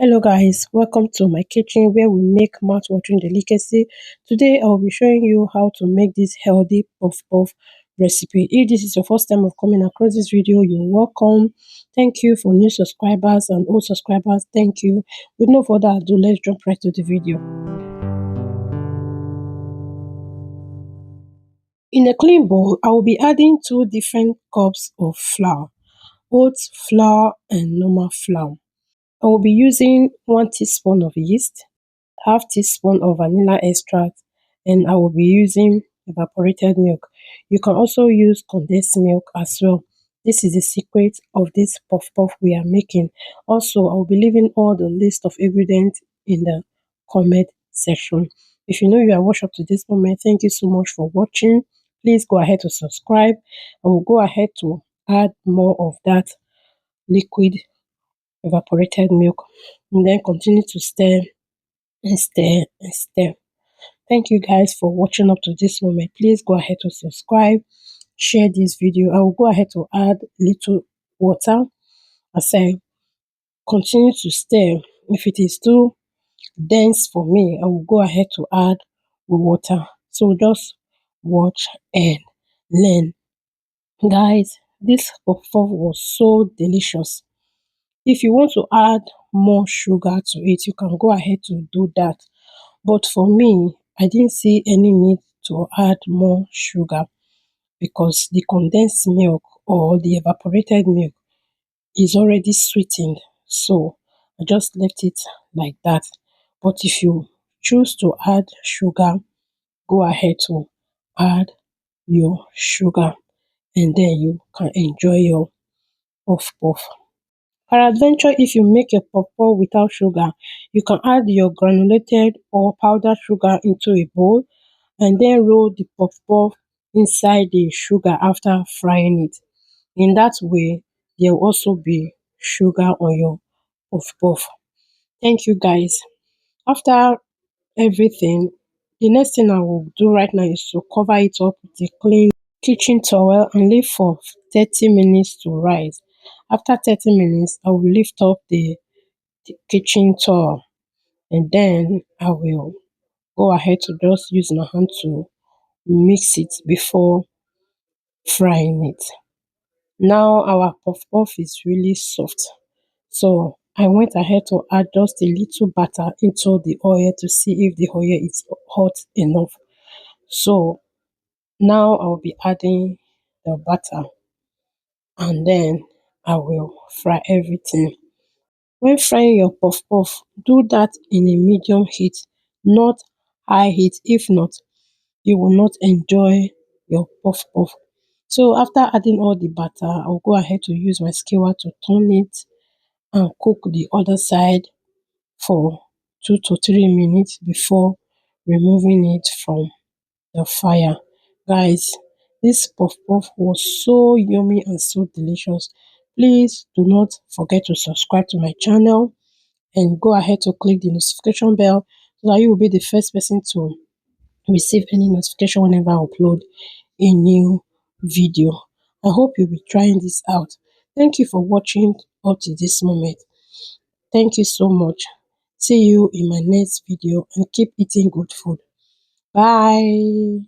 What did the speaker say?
Hello guys, welcome to my kitchen where we make mouth-watering delicacy. Today I will be showing you how to make this healthy puff puff recipe. If this is your first time of coming across this video, you're welcome. Thank you for new subscribers and old subscribers. Thank you. With no further ado, let's jump right to the video. In a clean bowl, I will be adding 2 different cups of flour, oats flour and normal flour. I will be using 1 teaspoon of yeast, half teaspoon of vanilla extract, and I will be using evaporated milk. You can also use condensed milk as well. This is the secret of this puff puff we are making. Also, I will be leaving all the list of ingredients in the comment section. If you know you are watched up to this moment, thank you so much for watching. Please go ahead to subscribe. I will go ahead to add more of that liquid evaporated milk and then continue to stir and stir and stir. Thank you guys for watching up to this moment. Please go ahead to subscribe, share this video. I will go ahead to add little water as I continue to stir. If it is too dense for me, I will go ahead to add water. So just watch and learn. Guys, this puff puff was so delicious. If you want to add more sugar to it, you can go ahead to do that. But for me, I didn't see any need to add more sugar because the condensed milk or the evaporated milk is already sweetened. So I just left it like that. But if you choose to add sugar, go ahead to add your sugar and then you can enjoy your puff puff. Peradventure, if you make your puff puff without sugar, you can add your granulated or powdered sugar into a bowl and then roll the puff puff inside the sugar after frying it. In that way, there will also be sugar on your puff puff. Thank you guys. After everything, the next thing I will do right now is to cover it up with a clean kitchen towel and leave for 30 minutes to rise. After 30 minutes, I will lift up the kitchen towel and then I will go ahead to just use my hand to mix it before frying it. Now our puff puff is really soft. So I went ahead to add just a little butter into the oil to see if the oil is hot enough. So now I will be adding the butter and then I will fry everything. When frying your puff puff, do that in a medium heat, not high heat. If not, you will not enjoy your puff puff. So after adding all the butter, I'll go ahead to use my skewer to turn it and cook the other side for 2 to 3 minutes before removing it from the fire. Guys, this puff puff was so yummy and so delicious. Please do not forget to subscribe to my channel and go ahead to click the notification bell so that you will be the first person to receive any notification whenever I upload a new video. I hope you'll be trying this out. Thank you for watching up to this moment. Thank you so much. See you in my next video and keep eating good food. Bye.